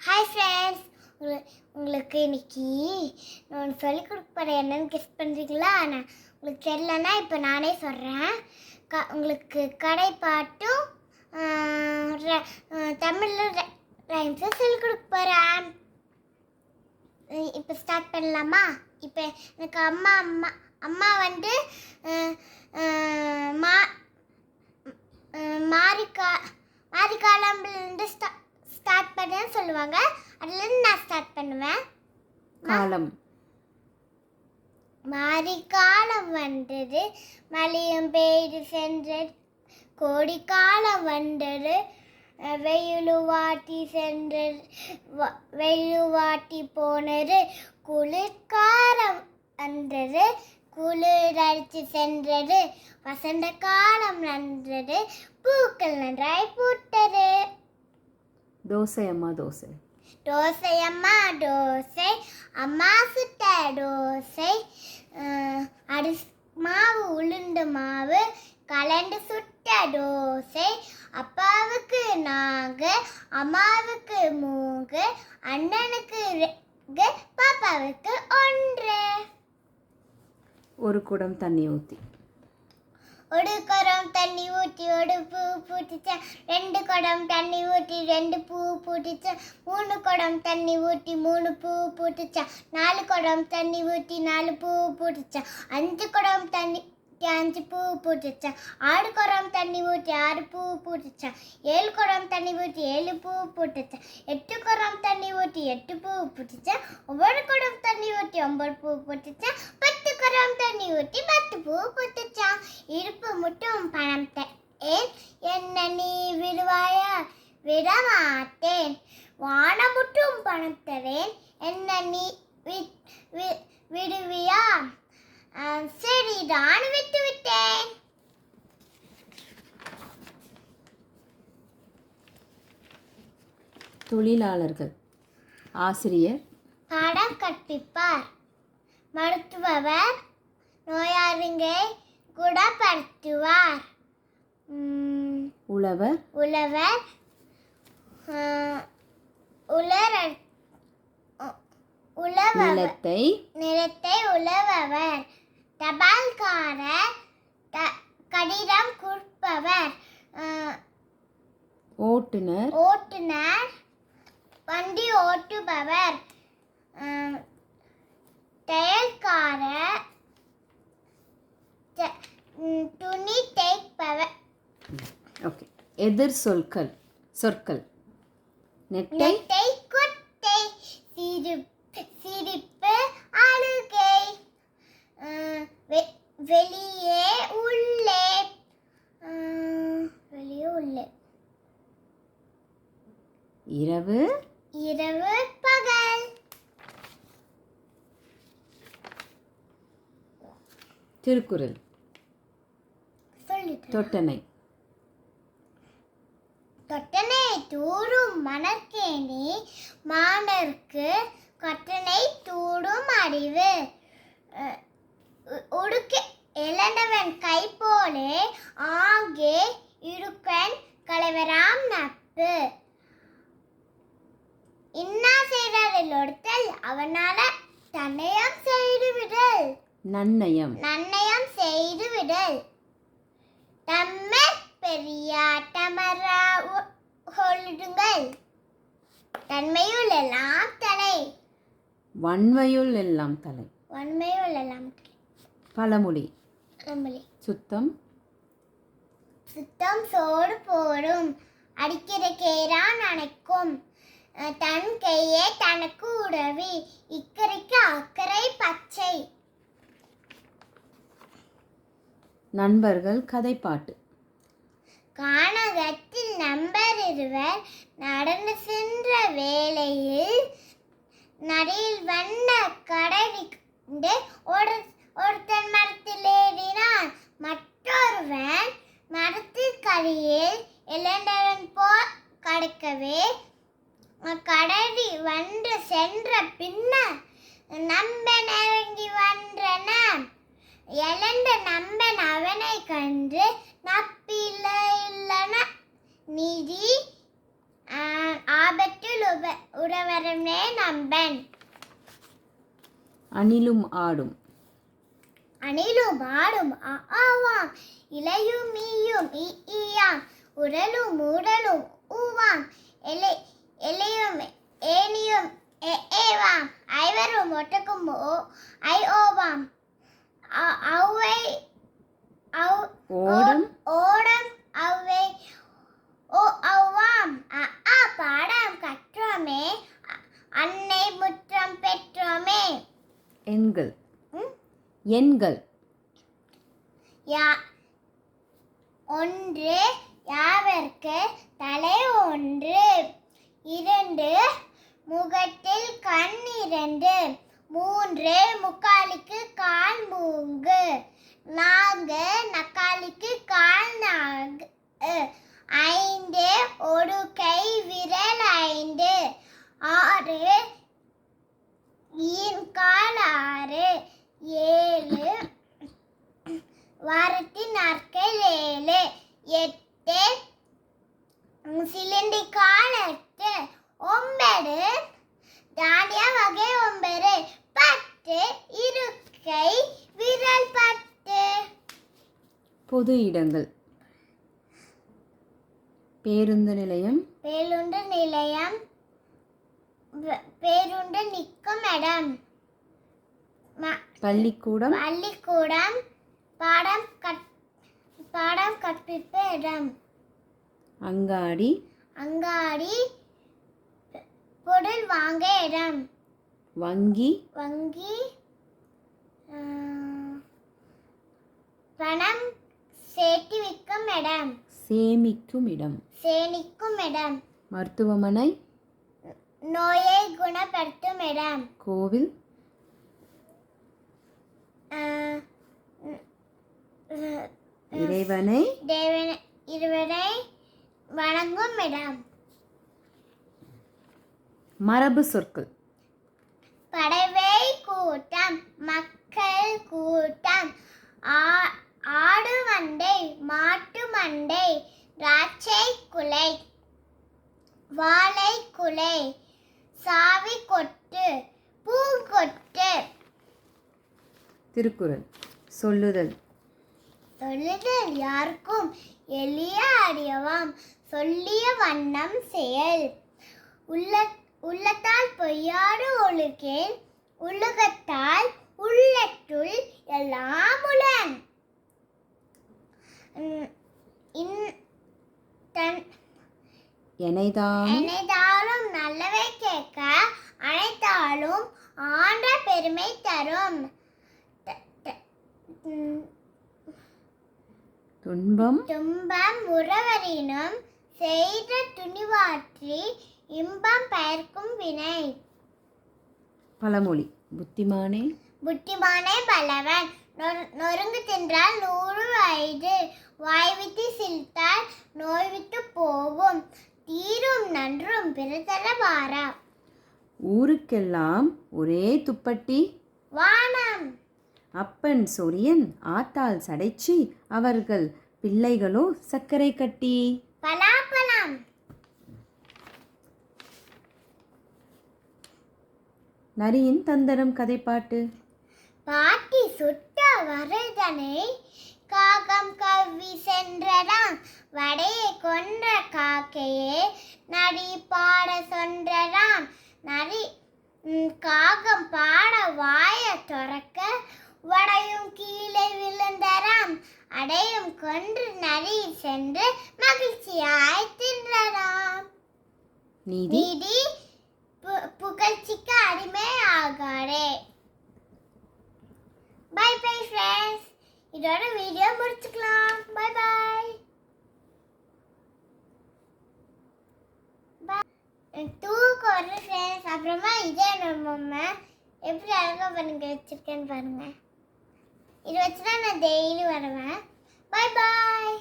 Hi friends, உங்களுக்கு இன்னைக்கு நான் சொல்லிக் கொடுப்பேன். என்னன்னு கெஸ் பண்ணுறீங்களா? நான் உங்களுக்கு தெரியலன்னா இப்போ நானே சொல்கிறேன். உங்களுக்கு கடை பாட்டும் தமிழில் ரைம்ஸும் சொல்லிக் கொடுக்க போகிறேன். இப்போ ஸ்டார்ட் பண்ணலாமா? இப்போ எனக்கு அம்மா வந்து மாரிக்காலம்லேருந்து ஸ்டார்ட் பண்ணேன்னு சொல்லுவாங்க. அதுலேருந்து நான் ஸ்டார்ட் பண்ணுவேன். காலம் மாரிக்காலம் வந்தது, மழையும் பெய்து சென்றது, கோடி காலம் வந்தது, வெயிலுவாட்டி சென்றது, வெயிலுவாட்டி போனது, குளிர்காலம் வந்தது, குளிர் அடித்து சென்றது, வசந்த காலம் நன்றது, பூக்கள் நன்றாய் பூட்டது. தோசை அம்மா தோசை, தோசை அம்மா தோசை, அம்மா சுட்ட தோசை, மாவு உளுந்து மாவு கலந்து சுட்ட தோசை, அப்பாவுக்கு நாகு, அம்மாவுக்கு மூகு, அண்ணனுக்கு ரெகு, பாப்பாவுக்கு ஒன்று. ஒரு குடம் தண்ணி ஊற்றி, ஒரு குடம் தண்ணி ஊற்றி ஒரு பூ பூட்டிச்சா, ரெண்டு குடம் தண்ணி ஊற்றி ரெண்டு பூ பூட்டிச்சா, மூணு குடம் தண்ணி ஊற்றி மூணு பூ பூட்டிச்சா, நாலு குடம் தண்ணி ஊற்றி நாலு பூ பூட்டிச்சா, அஞ்சு குடம் தண்ணி அஞ்சு பூ பூட்டிச்சா, ஆறு குடம் தண்ணி ஊற்றி ஆறு பூ பூட்டிச்சா, ஏழு குடம் தண்ணி ஊற்றி ஏழு பூ பூட்டிச்சா, எட்டு குடம் தண்ணி ஊற்றி எட்டு பூ பூட்டிச்சா, ஒன்பது குடம் தண்ணி ஊற்றி ஒன்பது பூ பூட்டிச்சா, பத்து குடம் தண்ணி ஊற்றி பத்து பூ பூட்டிச்சா. இருப்பு முட்டும் பணம் தரேன், என்ன நீ விடுவாயா? விடமாட்டேன். வானம் முட்டும் பணம் தரேன், என்ன நீ விடுவியா? சரி, நான் விட்டு விட்டேன். தொழிலாளர்கள், ஆசிரியர் பாடம் கற்பிப்பார், மருத்துவர் நோயாளியை குணப்படுத்துவார், உழவர் உழவர் நிலத்தை உழவர், தபால்காரர் கடிதம் கொடுப்பவர், ஓட்டுநர் வண்டி ஓட்டுபவர், தையல்காரர் துணி தைப்பவர். ஓகே. எதிர் சொற்கள் நெட்டை, குட்டை, சிரிப்பு, அழுகை, வெளியே உள்ளே, இரவு பகல். திருக்குறள், தொட்டனை தூரும் மணற்கேணி, மாணர்க்கு கொட்டனை தூடும் அறிவு, உடுக்க இழந்தவன் கை போலே, ஆங்கே இருக்கன் களைவராம் நட்பு, இன்னா செய்தாரில் ஒருத்தல் அவனால தன்னயம் செய்து விடல், நன்னயம் செய்து விடல், தம்மர் பெரியார் தமரா ஒழுடுங்கள், தன்மையுள் எல்லாம் தலை, வன்மையுள் எல்லாம் தலை, பழமொழி, சுத்தம் சோறு போடும், அடிக்கிற கேரான் அணைக்கும், தன் கையே தனக்கு உதவி, இக்கரைக்கு அக்கறை பச்சை. நண்பர்கள் கதைப்பாட்டு, கானகத்தில் நண்பர் இருவர் நடந்து சென்ற வேளையில், நடையில் வந்த கடலை கண்டு ஒருத்தன் மரத்தில் ஏறினான், மற்றொருவன் மரத்தில் கரையில் இளைஞன் போல் கடக்கவே, கடடி வந்து சென்ற பின்னர் நம்பன் இறங்கி வந்தன, இழந்த நம்பன் அவனை கண்டு நப்பில்லை இல்லன, நிதி ஆபத்தில் உறவரமே நம்பன். அணிலும் ஆடும். அணிலும் ஆடும் ஆவாம். இலையும் ஈயும் ஈயாம். உரலும் மூடலும் ஊவாம். எலையும் ஏனியும் ஏவாம். ஐவரும் ஒட்டக்கும் ஐ ஓவாம். அவ்வை ஓடம் ஓடம் அவ்வை அவ்வாம். பாடம் கற்றோமே அன்னை முற்றம் பெற்றோமே. எண்கள். எண்கள். ஒன்று யாவர்க்கு தலை ஒன்று. 2 முகத்தில் கண் 2. 3 முக்காலுக்கு கால் 3. 4 நக்காலுக்கு கால் 4. 5 ஒரு கை விரல் 5. 6 ஈன்கால் 6. 7 வாரத்தின் நாட்கள் 7. 8 சிலிண்டிக்கால் 8. 9 தானிய வகை 9. 10 இருக்கை விரல் 10. பொது இடங்கள். பேருந்து நிலையம். பேருந்து நிலையம். பேருந்து நிற்கும் இடம். பள்ளிக்கூடம். பள்ளிக்கூடம். பாடம் கற்பிப்பு இடம். அங்காடி. அங்காடி பொருள் வாங்க இடம். வங்கி. வங்கி பணம் சேர்த்து வைக்கும் இடம். சேமிக்கும் இடம். சேமிக்கும் இடம். மருத்துவமனை. நோயை குணப்படுத்தும் இடம். கோவில். இறைவனை வணங்கும் இடம். மரபு சொற்கள். பறவை கூட்டம். மக்கள் கூட்டம். ஆடு மண்டை. மாட்டு மண்டை. திராட்சை குலை. வாழை குலை. சாவி கொட்டு. பூங்கொட்டு. திருக்குறள். சொல்லுதல். சொல்லுதல் யாருக்கும் எளிய அறியவாம். சொல்லிய வண்ணம் செயல். உள்ளத்தால் பொய்யாடு ஒழுகேல். உலகத்தால் உள்ளத்துள் எல்லாம் உளன். எனைதாலும் நல்லவை கேட்க அனைத்தாலும் ஆண்ட பெருமை தரும். துன்பம். துன்பம் உறவரினும் செய்த துணிவாற்றி இன்பம் பயர்க்கும் வினை. பழமொழி. புத்திமானே புத்திமானே பலவன். நொறுங்கு தின்றால் 100 வயது. வாய் விட்டு சிரித்தால் நோய் விட்டு போகும். தீரும் நன்றும் பிறதர வாரா. ஊருக்கெல்லாம் ஒரே துப்பட்டி வானம். அப்பன் சொரியன் ஆத்தாள் சடைச்சி அவர்கள் பிள்ளைகளோ சர்க்கரை கட்டி. பலாப்பழம். நரியின் தந்தரம் கதைப்பாட்டு. பாட்டி சுட்ட வரதனை காகம் கவ்வி சென்றதாம். வடையை கொன்ற காக்கையே நரி பாட சொன்றதாம். நரி காகம் பாட வாய துறக்க வடையும் கீழே விழுந்தராம். அடையும் கொன்று நரி சென்று மகிழ்ச்சியாய் தின்றதாம். நீதி. புகழ்ச்சிக்கு அடிமை ஆகாதே. Bye bye friends. இதோட வீடியோ முடிச்சுக்கலாம். Bye bye. தூக்கம் வருது ஃப்ரெண்ட்ஸ். அப்புறமா இதே நம்ம எப்படி அழகாக பண்ணுங்க வச்சிருக்கேன்னு பாருங்க. இது வச்சுதான் நான் டெய்லி வருவேன். Bye bye.